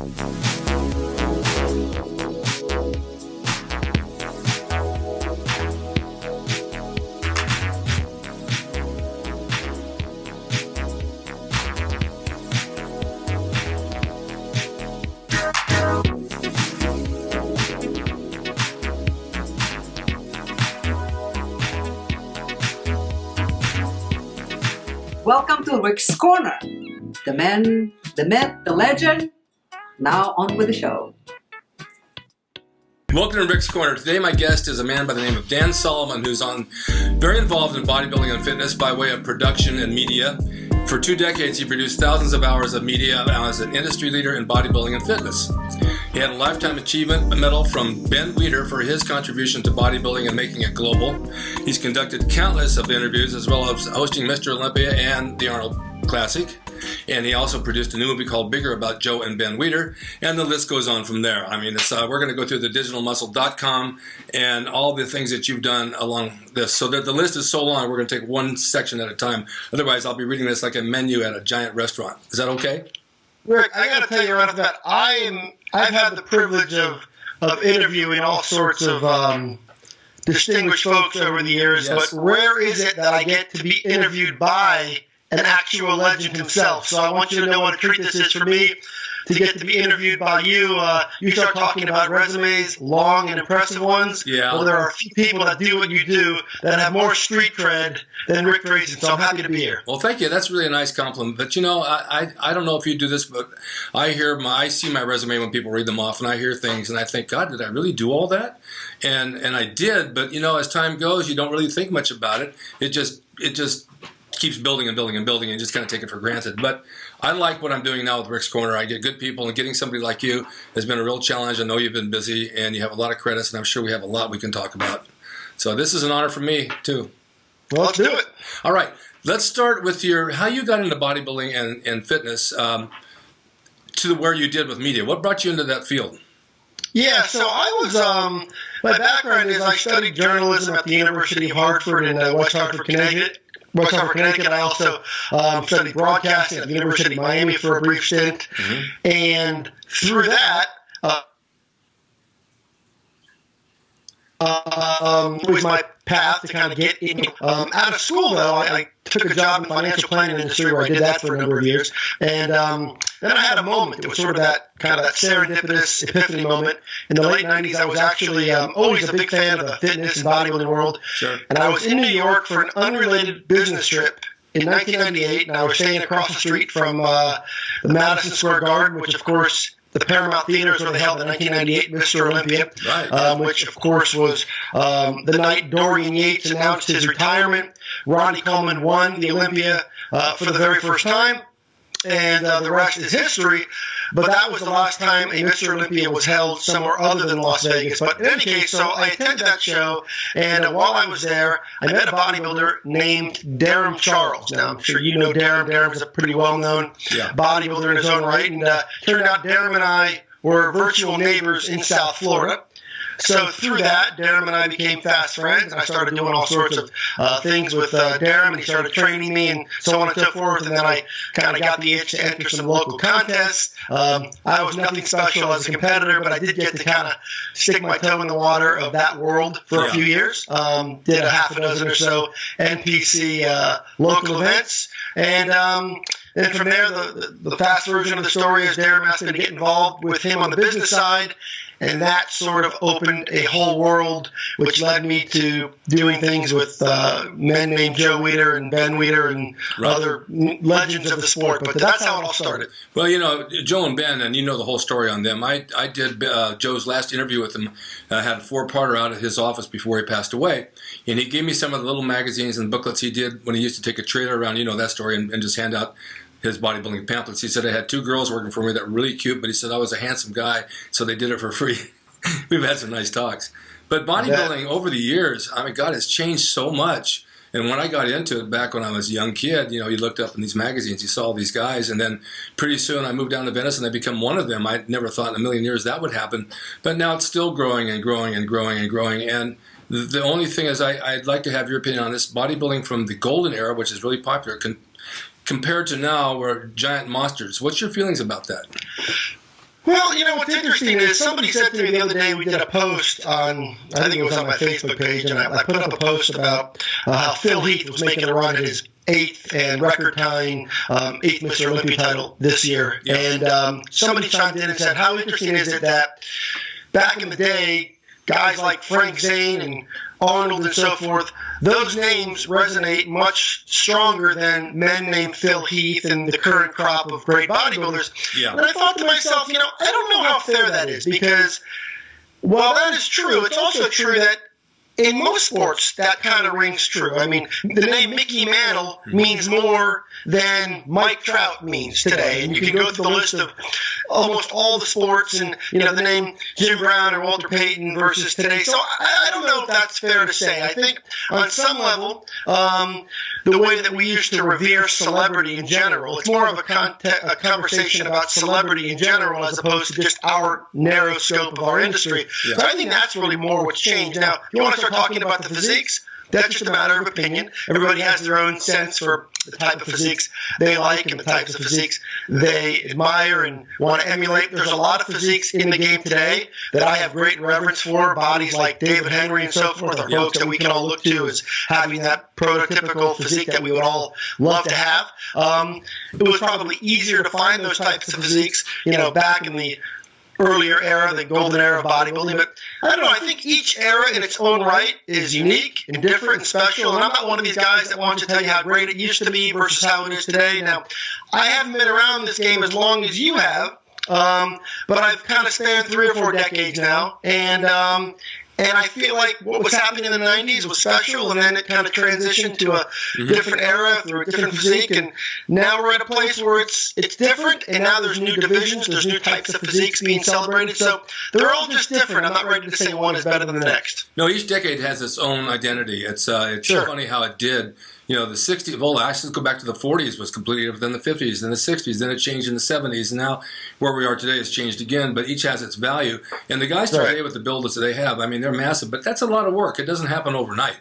Welcome to Rick's Corner. The man, the myth, the legend. Now on with the show. Welcome to Rick's Corner. Today my guest is a man by the name of Dan Solomon, who's very involved in bodybuilding and fitness by way of production and media. For 2 decades, he produced thousands of hours of media as an industry leader in bodybuilding and fitness. He had a Lifetime Achievement Medal from Ben Weider for his contribution to bodybuilding and making it global. He's conducted countless of interviews, as well as hosting Mr. Olympia and the Arnold Classic. And he also produced a new movie called Bigger about Joe and Ben Weider, and the list goes on from there. I mean, we're going to go through the digitalmuscle.com and all the things that you've done along this. So that the list is so long, we're going to take one section at a time. Otherwise, I'll be reading this like a menu at a giant restaurant. Is that okay? Rick, I got to tell you right off the bat, I've had the privilege of interviewing all sorts of distinguished folks over the years, Yes. but rare is it that I get to be interviewed by an actual legend himself. So I want you to know what a treat this is for me to get to be interviewed by you. You start talking about resumes, long and impressive ones. Yeah. Well, there are a few people that do what you do that have more street cred than Rick Drasin, so I'm happy to be here. Well, thank you. That's really a nice compliment. But, you know, I don't know if you do this, but I see my resume when people read them off, and I hear things, and I think, God, did I really do all that? And I did, but, you know, as time goes, you don't really think much about it. It just keeps building and building and building, and you just kind of take it for granted. But I like what I'm doing now with Rick's Corner. I get good people, and getting somebody like you has been a real challenge. I know you've been busy, and you have a lot of credits, and I'm sure we have a lot we can talk about. So this is an honor for me, too. Well, let's do it. All right. Let's start with how you got into bodybuilding and fitness to where you did with media. What brought you into that field? Yeah, so I was, my background is I studied journalism at the University of Hartford in West Hartford, Connecticut. I also studied broadcasting at the University of Miami for a brief stint. Mm-hmm. And through that, was my path to kind of get in. Out of school, though, I took a job in the financial planning industry where I did that for a number of years. And then I had a moment. It was sort of that serendipitous epiphany moment. In the late 90s, I was actually always a big fan of the fitness and bodybuilding world. Sure. And I was in New York for an unrelated business trip in 1998, and I was staying across the street from the Madison Square Garden, which, of course, the Paramount Theaters where they held the 1998 Mr. Olympia, Right. which, of course, was the night Dorian Yates announced his retirement. Ronnie Coleman won the Olympia for the very first time, and the rest is history. But that was the last time a Mr. Olympia was held somewhere other than Las Vegas. But in any case, so I attended that show, and while I was there, I met a bodybuilder named Darren Charles. Now, I'm sure you know Darren. Darren's a pretty well-known bodybuilder in his own right, and turned out Darren and I were virtual neighbors in South Florida. So through that, Darren and I became fast friends, and I started doing all sorts of things with Darren, and he started training me and so on and so forth, and then I kind of got the itch to enter some local contests. I was nothing special as a competitor, but I did get to kind of stick my toe in the water of that world for a few years. Did a half a dozen or so NPC local events, and then from there, the fast version of the story is Darren asked me to get involved with him on the business side, and that sort of opened a whole world, which led me to doing things with men named Joe Weider and Ben Weider and other legends of the sport. But that's how it all started. Well, you know, Joe and Ben, and you know the whole story on them. I did Joe's last interview with him. I had a 4-parter out at his office before he passed away. And he gave me some of the little magazines and booklets he did when he used to take a trailer around, you know that story, and just hand out his bodybuilding pamphlets. He said I had 2 girls working for me that were really cute, but he said I was a handsome guy, so they did it for free. We've had some nice talks. But bodybuilding over the years, I mean, God, it's changed so much. And when I got into it back when I was a young kid, you know, you looked up in these magazines, you saw all these guys, and then pretty soon I moved down to Venice and I become one of them. I never thought in a million years that would happen. But now it's still growing and growing and growing and growing. And the only thing is I'd like to have your opinion on this. Bodybuilding from the golden era, which is really popular, compared to now, we're giant monsters. What's your feelings about that? Well, what's interesting is somebody said to me the other day, we did a post on, I think it was on my Facebook page, and I put up a post about how Phil Heath was making a run at his 8th and record tying 8th Mr. Olympia title this year. Yeah. And somebody chimed in and said, how interesting is it that back in the day, guys like Frank Zane and Arnold and so forth, those names resonate much stronger than men named Phil Heath and the current crop of great bodybuilders. Yeah. And I thought to myself, I don't know how fair that is, because while that is true, it's also true that in most sports, that kind of rings true. I mean, the name Mickey Mantle means more than Mike Trout means today. And you can go through the list of almost all the sports and, the name Jim Brown or Walter Payton versus today. So I don't know if that's fair to say. I think on some level, the way that we used to revere celebrity in general, it's more of a conversation about celebrity in general as opposed to just our narrow scope of our industry. Yeah. So I think that's really more what's changed. Now, you want to start talking about the physiques, that's just a matter of opinion. Everybody has their own sense for the type of physiques they like and the types of physiques they admire and want to emulate. There's a lot of physiques in the game today that I have great reverence for. Bodies like David Henry and so forth are folks that we can all look to as having that prototypical physique that we would all love to have. It was probably easier to find those types of physiques, back in the earlier era, the golden era of bodybuilding. But I don't know, I think each era in its own right is unique and different and special. And I'm not one of these guys that wants to tell you how great it used to be versus how it is today. Now, I haven't been around this game as long as you have, but I've kind of spanned 3 or 4 decades now. And I feel like what was happening in the 90s was special, and then it kind of transitioned to a different era through a different physique, and now we're at a place where it's different, and now there's new divisions, there's new types of physiques being celebrated, so they're all just different. I'm not ready to say one is better than the next. No, each decade has its own identity. It's sure. Funny how it did. The 60s, well, actually, go back to the 40s was completely different than the 50s, then the 60s, then it changed in the 70s, and now where we are today has changed again, but each has its value. And the guys today with the builders that they have, I mean, they're massive, but that's a lot of work. It doesn't happen overnight.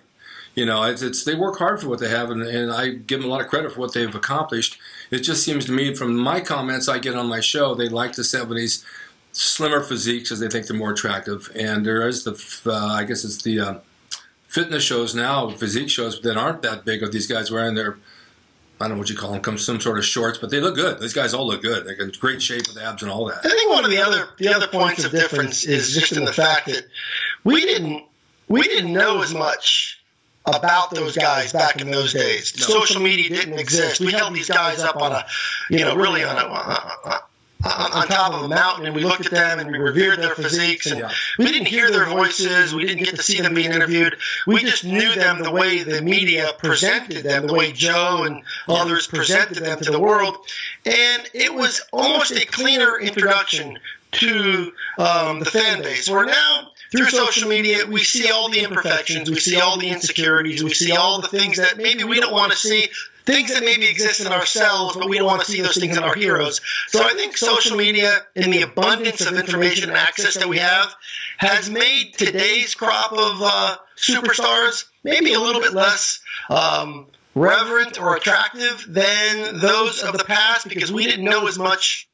They work hard for what they have, and I give them a lot of credit for what they've accomplished. It just seems to me, from my comments I get on my show, they like the 70s slimmer physiques because they think they're more attractive, and there is the fitness shows now, physique shows that aren't that big of these guys wearing their, I don't know what you call them, some sort of shorts, but they look good. These guys all look good. They're in great shape with abs and all that. I think one of the other points of difference is just in the fact that we didn't know as much about those guys back in those days. No. Social media didn't exist. We held these guys up on on top of a mountain, and we looked at them and we revered their physiques, and we didn't hear their voices, we didn't get to see them being interviewed. We just knew them the way the media presented them, the way Joe and others presented them to the world, and it was almost a cleaner introduction to the fan base, where now through social media we see all the imperfections, we see all the insecurities, we see all the things that maybe we don't want to see, things that maybe exist in ourselves, but we don't want to see those things in our heroes. So I think social media, in the abundance of information and access that we have, has made today's crop of superstars maybe a little bit less reverent or attractive than those of the past, because we didn't know as much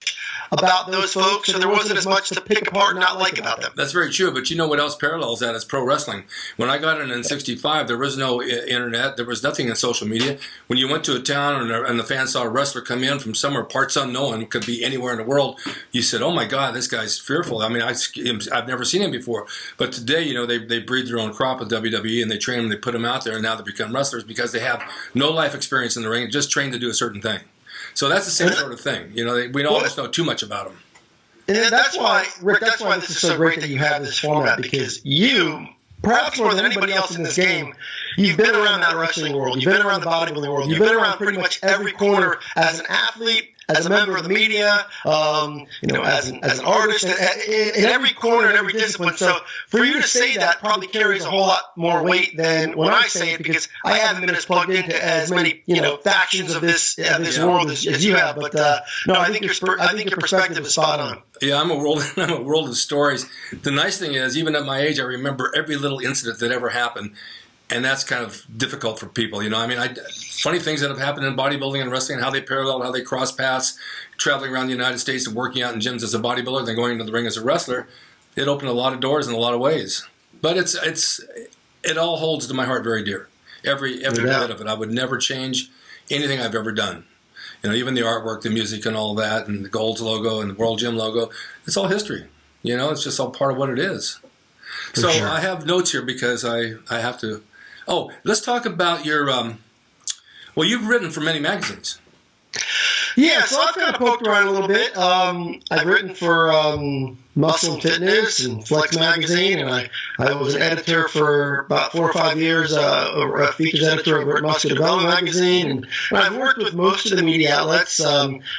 about those folks, so there wasn't as much to pick apart and not like about them. That's very true, but you know what else parallels that is pro wrestling. When I got in '65, there was no internet, there was nothing in social media. When you went to a town and the fans saw a wrestler come in from somewhere, parts unknown, could be anywhere in the world, you said, oh my God, this guy's fearful. I mean, I've never seen him before. But today, they breed their own crop with WWE, and they train them, they put them out there, and now they become wrestlers because they have no life experience in the ring, just trained to do a certain thing. So that's the same sort of thing. We don't almost know too much about them. And that's why, Rick, that's why this is so great that you have this format, because you, perhaps more than anybody else in this game, you've been around that wrestling world, you've been around the bodybuilding world, you've been around pretty much every corner as an athlete, as a member of the media, as an artist, in every corner, in every discipline. So for you to say that probably carries a whole lot more weight than when I say it, because I haven't been as plugged into as many, factions of this world as you have. But no, I think your perspective is spot on. Yeah, I'm a world of stories. The nice thing is, even at my age, I remember every little incident that ever happened. And that's kind of difficult for people, you know. I mean, funny things that have happened in bodybuilding and wrestling, and how they parallel, how they cross paths, traveling around the United States and working out in gyms as a bodybuilder, then going into the ring as a wrestler. It opened a lot of doors in a lot of ways. But it all holds to my heart very dear. Every bit of it. I would never change anything I've ever done. You know, even the artwork, the music, and all that, and the Gold's logo and the World Gym logo. It's all history. You know, it's just all part of what it is. So sure. I have notes here because I have to. Oh, let's talk about your. Well, you've written for many magazines. Yeah, so I've kind of poked around a little bit. I've written for Muscle and Fitness and Flex Magazine, and I was an editor for about 4 or 5 years, a features editor over at Muscle Development Magazine, and I've worked with most of the media outlets,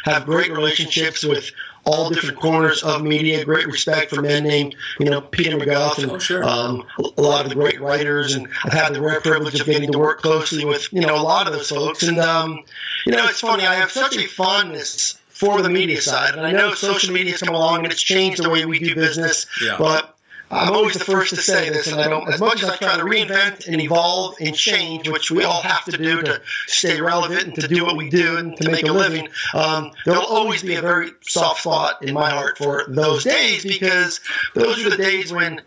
have great relationships with all different corners of media, great respect for men named, Peter McGuff and a lot of the great writers, and I've had the rare privilege of getting to work closely with, a lot of those folks, and, it's funny, I have such a fondness for the media side, and I know social media's come along and it's changed the way we do business, but I'm always the first to say this, and I don't, as much as I try to reinvent and evolve and change, which we all have to do to stay relevant and to do what we do and to make a living, there'll always be a very soft spot in my heart for those days, because those are the days when,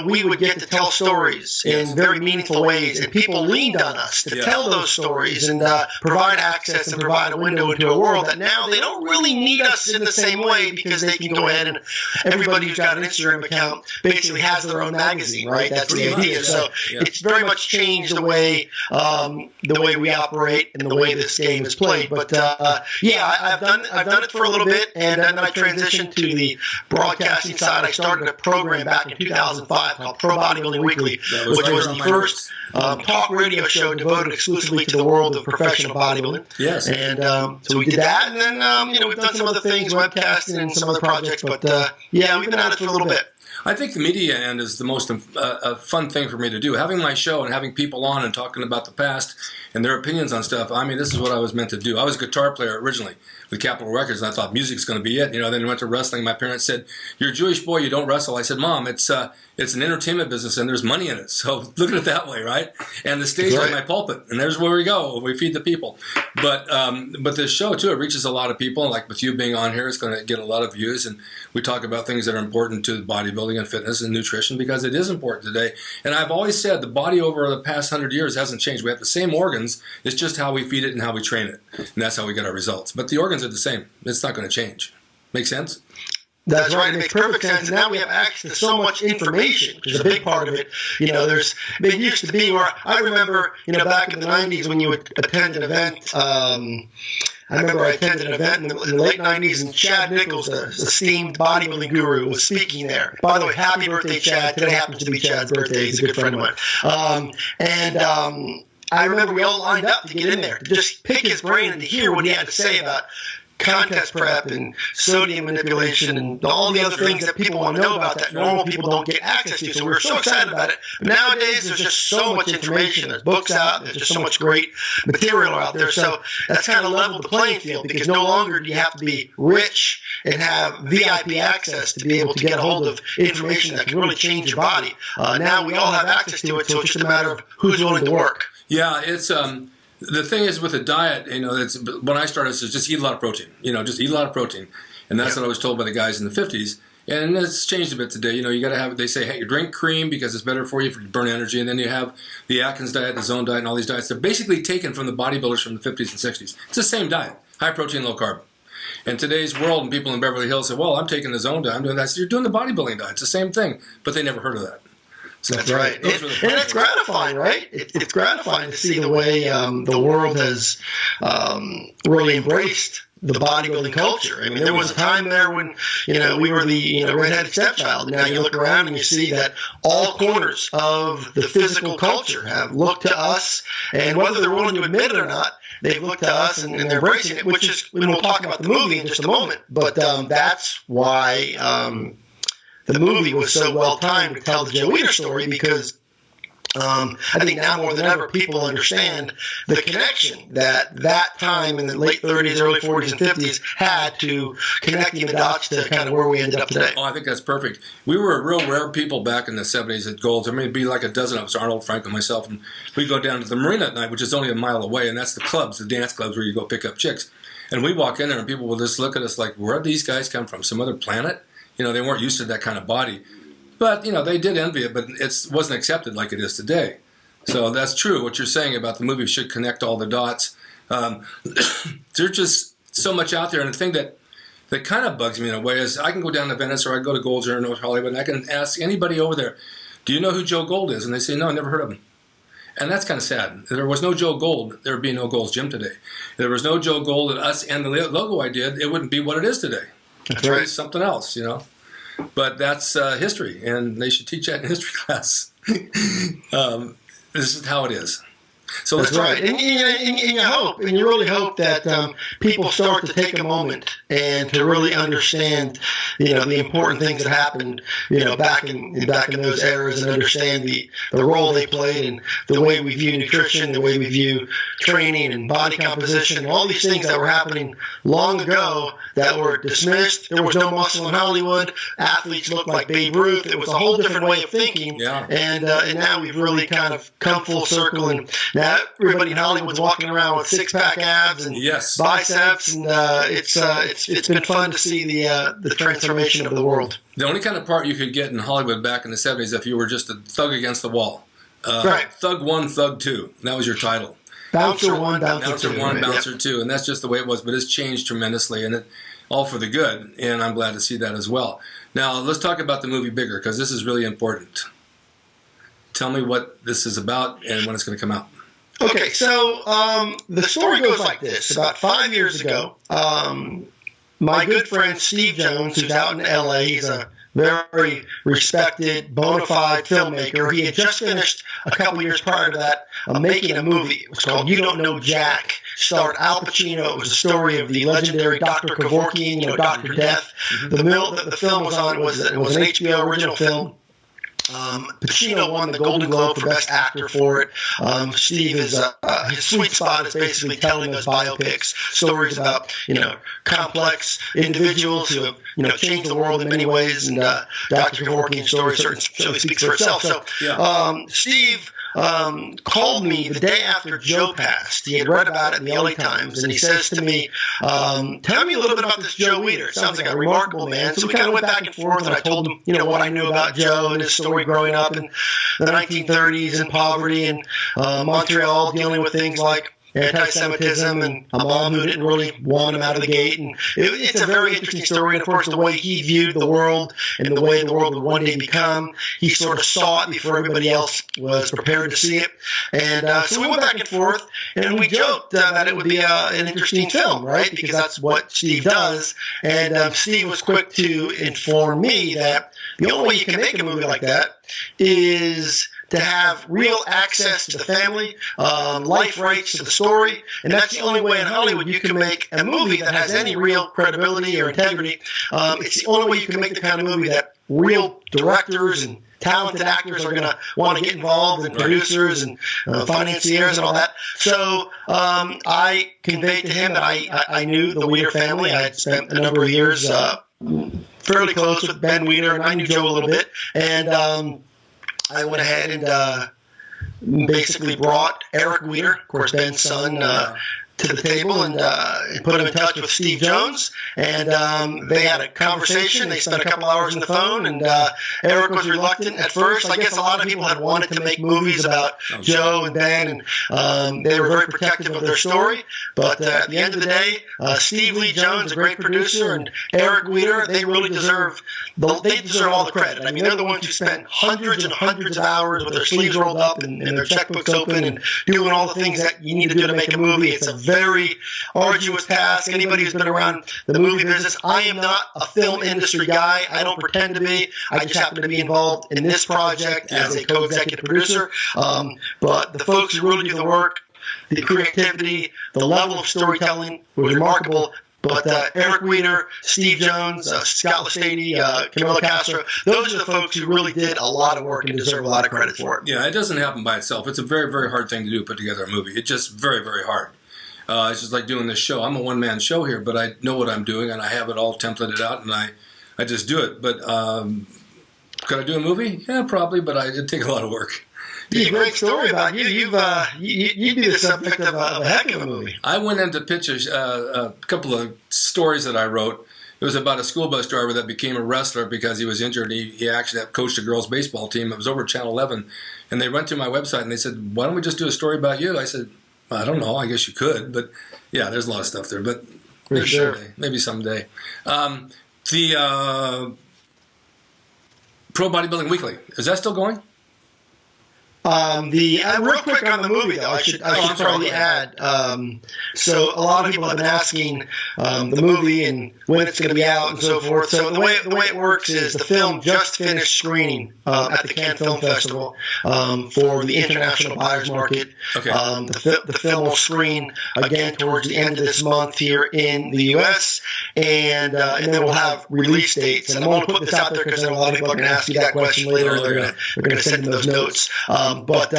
we would get to tell stories in very meaningful ways, and people leaned on us to tell those stories and provide access and provide a window into a world that now they don't really need us in the same way, because they can go ahead and everybody who's got an Instagram account basically has their own magazine, right? That's the idea. So it's very much changed the way we operate and the way this game is played. But I've done it for a little bit, and then I transitioned to the broadcasting side. I started a program back in 2005 called Pro Bodybuilding Weekly, which was the first talk radio show devoted exclusively to the world of professional bodybuilding. Yes. And so we did that, and then we've done some other things, webcasting and some other projects. But we've been at it for a little bit. I think the media end is the most fun thing for me to do. Having my show and having people on and talking about the past and their opinions on stuff, I mean, this is what I was meant to do. I was a guitar player originally with Capitol Records, and I thought music's going to be it. Then I went to wrestling. My parents said, "You're a Jewish boy, you don't wrestle." I said, "Mom, it's an entertainment business, and there's money in it. So look at it that way, right?" And the stage is my pulpit, and there's where we go. We feed the people. But this show, too, it reaches a lot of people. Like with you being on here, it's going to get a lot of views, and we talk about things that are important to bodybuilding and fitness and nutrition, because it is important today. And I've always said the body over the past 100 years hasn't changed. We have the same organs. It's just how we feed it and how we train it. And that's how we get our results. But the organs are the same. It's not going to change. Make sense? That's right. It makes perfect sense. And now we have access to so much information, which is a big part of it. It used to be where I remember, back in the 90s when you would attend an event. I remember I attended an event in the late 90s, and Chad Nichols, the esteemed bodybuilding guru, was speaking there. By the way, happy birthday, Chad. Today happens to be Chad's birthday. He's a good friend of mine. I remember we all lined up to get in there, to just pick his brain and to hear what he had to say about contest prep and sodium manipulation and all the other things that people want to know about that normal people don't get access to. So we were so excited about it. But nowadays, there's just so much information. There's books out. There's just so much great material out there. So that's kind of leveled the playing field, because no longer do you have to be rich and have VIP access to be able to get a hold of information that can really change your body. Now we all have access to it, so it's just a matter of who's willing to work. Yeah, it's the thing is with a diet, it's, when I started, it's just eat a lot of protein. Just eat a lot of protein, and that's what I was told by the guys in the 50s. And it's changed a bit today. You got to have. They say, hey, you drink cream because it's better for you to burn energy, and then you have the Atkins diet, the Zone diet, and all these diets. They're basically taken from the bodybuilders from the 50s and 60s. It's the same diet, high protein, low carb. In today's world, and people in Beverly Hills say, well, I'm taking the Zone diet, I'm doing that. So you're doing the bodybuilding diet. It's the same thing, but they never heard of that. So that's right. And it's gratifying, right? It's gratifying to see the way the world has really embraced the bodybuilding culture. I mean, there was a time there when, we were the redheaded stepchild. Now you look around and you see that all corners of the physical culture have looked to us, and whether they're willing to admit it or not, they've looked to us and they're embracing it, which is, and we'll talk about the movie in just a moment, but that's why the movie was so well timed to tell the Joe Weider story, because I think now more than ever, people understand the connection that time in the late 30s, early 40s, and 50s had to connecting the dots to kind of where we ended up today. Oh, I think that's perfect. We were real rare people back in the 70s at Gold's. I mean, it'd be like a dozen of us, Arnold, Frank, and myself, and we'd go down to the marina at night, which is only a mile away, and that's the clubs, the dance clubs where you go pick up chicks. And we walk in there, and people will just look at us like, where did these guys come from? Some other planet? You know, they weren't used to that kind of body. But, you know, they did envy it, but it wasn't accepted like it is today. So that's true. What you're saying about the movie should connect all the dots. There's just so much out there. And the thing that kind of bugs me in a way is I can go down to Venice or I go to Gold's or North Hollywood and I can ask anybody over there, do you know who Joe Gold is? And they say, no, I never heard of him. And that's kind of sad. If there was no Joe Gold, there would be no Gold's Gym today. If there was no Joe Gold at us and the logo I did, it wouldn't be what it is today. That's right. It's something else, you know. But that's history, and they should teach that in history class. This is how it is. So that's right. And you hope, and you really hope that people start to take a moment and to really understand, you know, the important things that happened, you know, back in those eras, and understand the role they played and the way we view nutrition, the way we view training and body composition, all these things that were happening long ago that were dismissed. There was no muscle in Hollywood. Athletes looked like Babe Ruth. It was a whole different way of thinking. Yeah. And now we've really kind of come full circle, and now everybody in Hollywood's walking around with six-pack abs and biceps, and it's been fun to see the transformation of the world. The only kind of part you could get in Hollywood back in the 70s if you were just a thug against the wall. Right. Thug 1, Thug 2. That was your title. Bouncer 1, Bouncer 2. Bouncer 2. And that's just the way it was, but it's changed tremendously, and it all for the good, and I'm glad to see that as well. Now, let's talk about the movie Bigger, because this is really important. Tell me what this is about and when it's going to come out. Okay, so the story goes like this. About 5 years ago, my good friend Steve Jones, who's out in L.A., he's a very respected, bona fide filmmaker. He had just finished a couple years prior to that making a movie. It was called You Don't Know Jack. Starred Al Pacino. It was a story of the legendary Dr. Kevorkian, you know, Dr. Death. The film was on was an HBO original film. Pacino won the Golden Globe for Best Actor for it. Steve is his sweet spot is basically telling those biopics, stories about, you know, complex individuals who have, you know, changed the world in many ways. And Dr. Kevorkian's story certainly speaks for itself. So Steve called me the day after Joe passed. He had read about it in the LA Times, and he says to me, tell me a little bit about this Joe Weider. It sounds like a remarkable man. So we kind of went back and forth, and I told him, you know, what I knew about Joe and his story growing up in the 1930s in poverty in Montreal, dealing with things like anti-Semitism and a mom who didn't really want him out of the gate. And it's a very interesting story. And, of course, the way he viewed the world and the way the world would one day become, he sort of saw it before everybody else was prepared to see it. And so we went back and forth, and we joked that it would be an interesting film, right, because that's what Steve does. And Steve was quick to inform me that the only way you can make a movie like that is to have real access to the family, life rights to the story, and that's the only way in Hollywood you can make a movie that has any real credibility or integrity. It's the only way you can make the kind of movie that real directors and talented actors are going to want to get involved, and producers and financiers and all that. So I conveyed to him that I knew the Weider family. I had spent a number of years fairly close with Ben Weider, and I knew Joe a little bit. And I went ahead and basically brought Eric Weider, of course, Ben's son, to the table and put him in touch with Steve Jones. And they had a conversation. They spent a couple hours on the phone, and Eric was reluctant at first. I guess a lot of people had wanted to make movies about Joe and Ben, and they were very protective of their story. But at the end of the day, Steve Lee Jones, a great producer, and Eric Weider, they really deserve all the credit. I mean, they're the ones who spent hundreds and hundreds of hours with their sleeves rolled up and their checkbooks open and doing all the things that you need to do to make a movie. It's a very arduous task. Anybody who's been around the movie business, I am not a film industry guy. I don't pretend to be. I just happen to be involved in this project as a co-executive producer. But the folks who really do the work, the creativity, the level of storytelling was remarkable. But Eric Weider, Steve Jones, Scott Lestady, Camilo Castro, those are the folks who really did a lot of work and deserve a lot of credit for it. Yeah, it doesn't happen by itself. It's a very, very hard thing to do, put together a movie. It's just very, very hard. It's just like doing this show. I'm a one-man show here, but I know what I'm doing, and I have it all templated out, and I just do it. But could I do a movie? Yeah, probably, but it'd take a lot of work. Yeah, great story about you. You'd be the subject of a heck of a movie. I went in to pitch a couple of stories that I wrote. It was about a school bus driver that became a wrestler because he was injured. He actually coached a girls' baseball team. It was over Channel 11. And they went to my website and they said, why don't we just do a story about you? I said, I don't know. I guess you could. But, yeah, there's a lot of stuff there. But maybe someday. The Pro Bodybuilding Weekly, is that still going? Real quick on the movie, though, I should probably add. So a lot of people have been asking the movie and when it's going to be out and so forth. So the way it works is the film just finished screening at the Cannes Film Festival for the international buyers market. Okay. The film will screen again towards the end of this month here in the U.S. and then we'll have release dates. And I'm going to put this out there because a lot of people are going to ask you that question later. They're going to send in those notes. But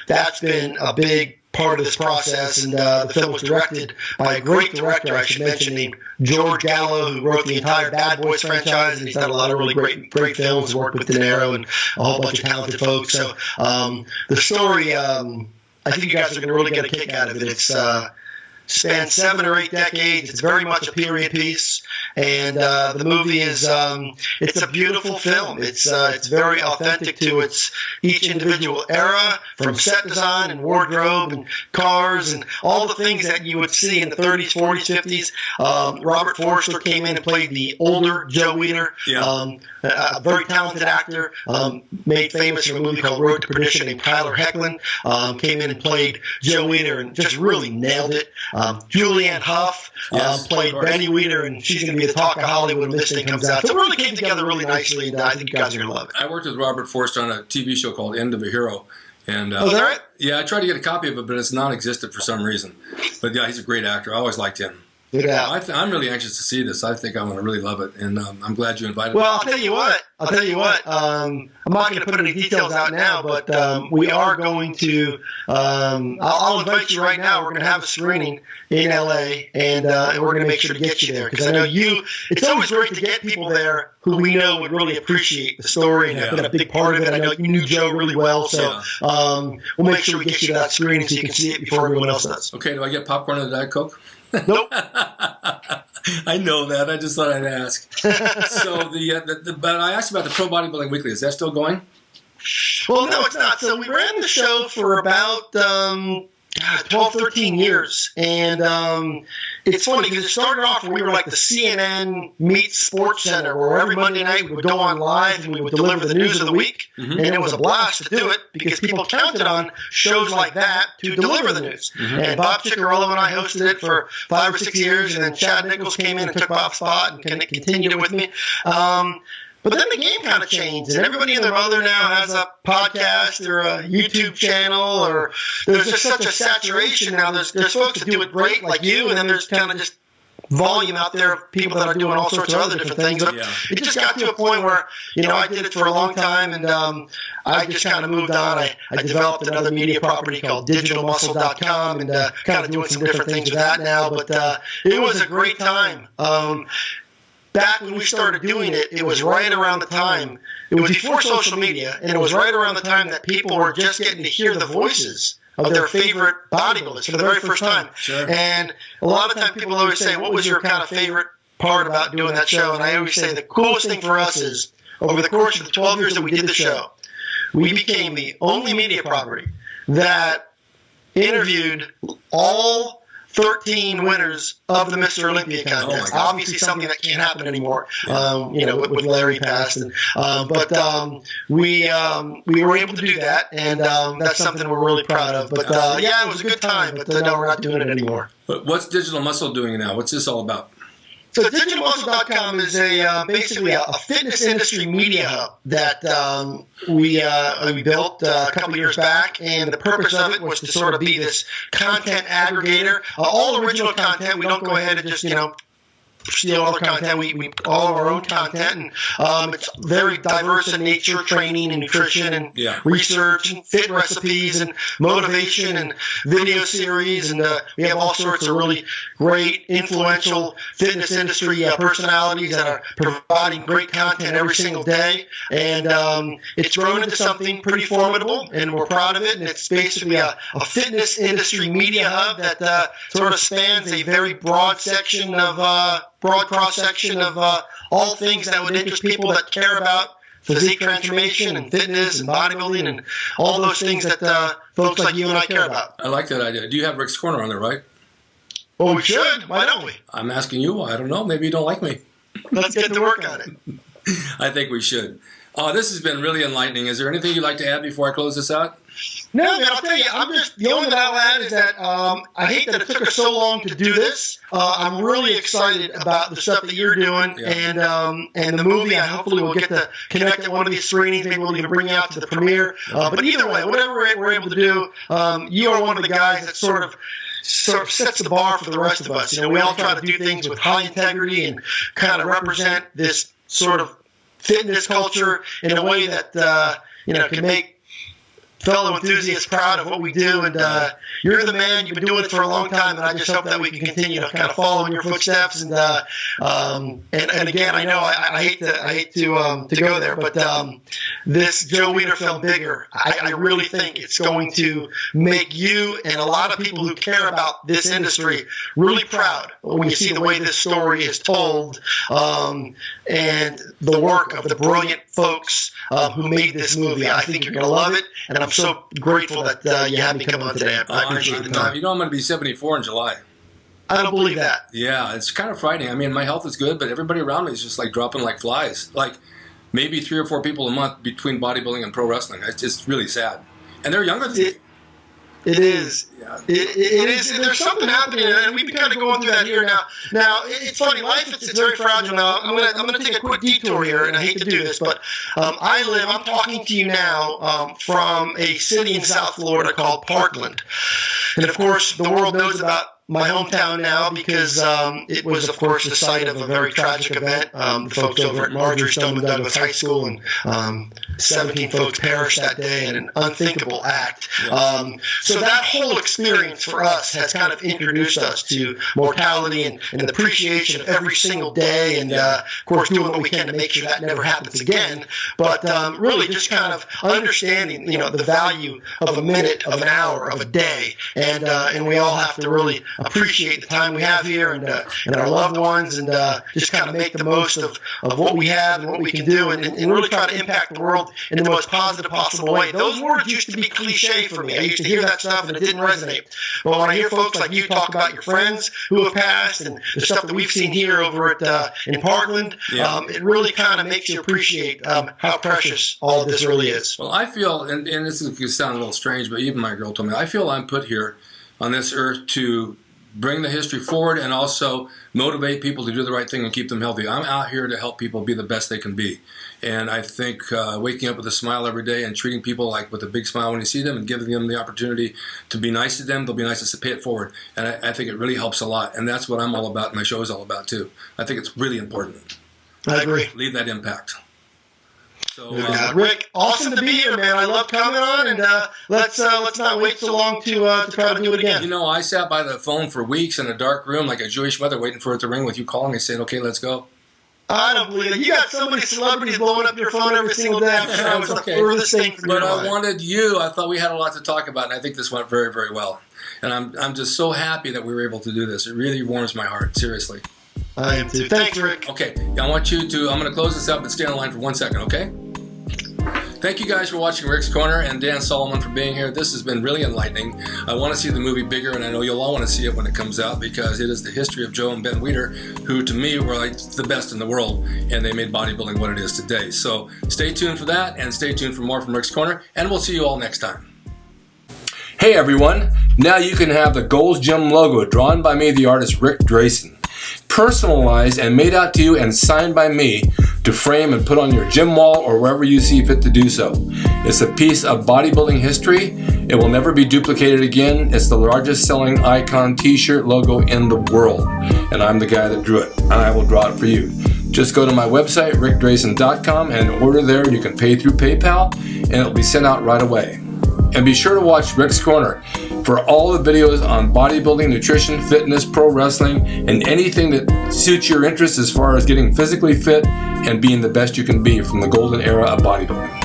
that's been a big part of this process, and the film was directed by a great director, I should mention, named George Gallo, who wrote the entire Bad Boys franchise, and he's done a lot of really great films, worked with De Niro and a whole bunch of talented folks. So the story, I think you guys are going to really get a kick out of it. It's spans 7 or 8 decades. It's very much a period piece, and the movie is it's a beautiful film. It's very authentic to each individual era, from set design and wardrobe and cars and all the things that you would see in the 30s, 40s, 50s. Robert Forster came in and played the older Joe Weider, a very talented actor, made famous in a movie called Road to Perdition, named Tyler Hoechlin, came in and played Joe Weider and just really nailed it. Julianne Hough played Benny Weider, and she's going to be the talk of Hollywood when this thing comes out. So it really came together really nicely, and I think you guys are going to love it. I worked with Robert Forster on a TV show called End of a Hero. And, is that right? Yeah, I tried to get a copy of it, but it's non-existent for some reason. But, yeah, he's a great actor. I always liked him. Yeah. I'm really anxious to see this. I think I'm going to really love it, and I'm glad you invited me. Well, I'll tell you what. I'm not going to put any details out now, but we are going to. I'll invite you right now. We're going to have a screening in LA, and we're going to make sure to get you there because I know you. It's always great to get people there who we know would really appreciate the story and have been a big part of it. I know you knew Joe really well, so we'll make sure we get you to that screening so you can see it before everyone else does. Okay. Do I get popcorn and a Diet Coke? Nope. I know that. I just thought I'd ask. So but I asked about the Pro Bodybuilding Weekly. Is that still going? Well, no, it's not. So we ran the show for about 12, 13 years. And it's funny because it started off where we were like the CNN meets Sports Center, where every Monday night we would go on live and we would deliver the news of the week. Mm-hmm. And it was a blast to do it because people counted on shows like that to deliver the news. Mm-hmm. And Bob Ciccarello and I hosted it for 5 or 6 years, and then Chad Nichols came in and took Bob's spot and continued it with me. But then the game kind of changed, and everybody and their mother now has a podcast or a YouTube channel, or there's just such a saturation now. There's folks that do it great like you, and then there's kind of just volume out there of people that are doing all sorts of other different things. But it just got to a point where, I did it for a long time, and I just kind of moved on. I developed another media property called digitalmuscle.com and kind of doing some different things with that now. But it was a great time. Back when we started doing it, it was right around the time. It was before social media, and it was right around the time that people were just getting to hear the voices of their favorite bodybuilders for the very first time. Sure. And a lot of times people always say, what was your kind of favorite part about doing that show? And I always say the coolest thing for us is over the course of the 12 years that we did the show, we became the only media property that interviewed all 13 winners of the Mr. Olympia contest. Obviously, something that can't happen anymore. With Larry passed, but we were able to do that, and that's something we're really proud of. But it was a good time. But no, we're not doing it anymore. But what's Digital Muscle doing now? What's this all about? So digitalmuscle.com is basically a fitness industry media hub that we built a couple years back, and the purpose of it was to sort of be this content aggregator. All original content. We don't go ahead and just steal other content. We all of our own content, and it's very diverse in nature, training and nutrition and research and fit recipes and motivation and video series, and we have all sorts of really great, influential fitness industry personalities that are providing great content every single day, and it's grown into something pretty formidable, and we're proud of it, and it's basically a fitness industry media hub that sort of spans a very broad cross-section of all things that would interest people that care about physique transformation and fitness and bodybuilding and all those things that folks like you and I care about. I like that idea. Do you have Rick's Corner on there, right? Well, we should. Why don't we? I'm asking you. I don't know. Maybe you don't like me. Let's get to work on it. I think we should. This has been really enlightening. Is there anything you'd like to add before I close this out? No, man, I'll tell you, the only thing I'll add is that I hate that it took us so long to do this. I'm really excited about the stuff that you're doing and the movie. And hopefully we'll get to connect at one of these screenings. Maybe we'll even bring you out to the premiere. But either way, whatever we're able to do, you are one of the guys that sort of sets the bar for the rest of us. You know, we all try to do things with high integrity and kind of represent this sort of fitness culture in a way that can make fellow enthusiasts proud of what we do, and you're the man. You've been doing it for a long time, and I just hope that we can continue to kind of follow in your footsteps. And again, I know I hate to go there, but this Joe Weider film, Bigger, I really think it's going to make you and a lot of people who care about this industry really proud when you see the way this story is told, and the work of the brilliant folks who made this movie. I think you're going to love it, and I'm so grateful that you had me come on today. I appreciate the time. You know, I'm going to be 74 in July. I don't believe that. Yeah, it's kind of frightening. I mean, my health is good, but everybody around me is just like dropping like flies. Like maybe 3 or 4 people a month between bodybuilding and pro wrestling. It's just really sad. And they're younger than me. It is. Yeah. It is. There's something happening, and we've been kind of going through that here now. Now, it's funny. Life, it's very fragile now. I'm gonna take a quick detour here, and I hate to do this, but I'm talking to you now from a city in South Florida called Parkland. And, of course, the world knows about my hometown now because it was, of course, the site of a very tragic event. The folks over at Marjorie Stoneman Douglas High School, and 17 folks perished that day in an unthinkable act. So that whole experience for us has kind of introduced us to mortality and the appreciation of every single day, and of course doing what we can to make sure that never happens again. But really just kind of understanding, the value of a minute, of an hour, of a day, and we all have to really appreciate the time we have here and our loved ones, and just kind of make the most of what we have and what we can do, and really try to impact the world in the most positive possible way. Those words used to be cliche for me. I used to hear that stuff and it didn't resonate. But when I hear folks like you talk about your friends who have passed and the stuff that we've seen here over in Parkland, it really kind of makes you appreciate how precious all of this really is. Well, I feel, and this is going to sound a little strange, but even my girl told me, I feel I'm put here on this earth to bring the history forward and also motivate people to do the right thing and keep them healthy. I'm out here to help people be the best they can be. And I think waking up with a smile every day and treating people like with a big smile when you see them and giving them the opportunity to be nice to them, they'll be nice to pay it forward. And I think it really helps a lot. And that's what I'm all about. My show is all about too. I think it's really important. I agree. Leave that impact. So, Rick, awesome to be here, man. I love coming on, and let's not wait so long to try to do it again. You know, I sat by the phone for weeks in a dark room like a Jewish mother waiting for it to ring with you calling and saying, okay, let's go. I don't believe it. You got so many celebrities blowing up your phone every single day. I'm sure I was the furthest thing from your mind. But I mind. wanted you. I thought we had a lot to talk about, and I think this went very, very well. And I'm just so happy that we were able to do this. It really warms my heart, seriously. I am too. Thanks, Rick. Okay, I want you to, I'm going to close this up and stay on the line for 1 second, okay? Thank you guys for watching Rick's Corner and Dan Solomon for being here. This has been really enlightening. I want to see the movie Bigger, and I know you'll all want to see it when it comes out because it is the history of Joe and Ben Weider, who to me were like the best in the world, and they made bodybuilding what it is today. So stay tuned for that, and stay tuned for more from Rick's Corner, and we'll see you all next time. Hey everyone, now you can have the Gold's Gym logo drawn by me, the artist Rick Drasin, personalized and made out to you and signed by me to frame and put on your gym wall or wherever you see fit to do so. It's a piece of bodybuilding history, It will never be duplicated again. It's the largest selling icon t-shirt logo in the world. And I'm the guy that drew it. And I will draw it for you. Just go to my website, rickdrasin.com, and order there. You can pay through PayPal, and it'll be sent out right away. And be sure to watch Rick's Corner for all the videos on bodybuilding, nutrition, fitness, pro wrestling, and anything that suits your interest as far as getting physically fit and being the best you can be from the golden era of bodybuilding.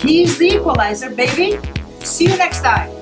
He's the equalizer, baby. See you next time.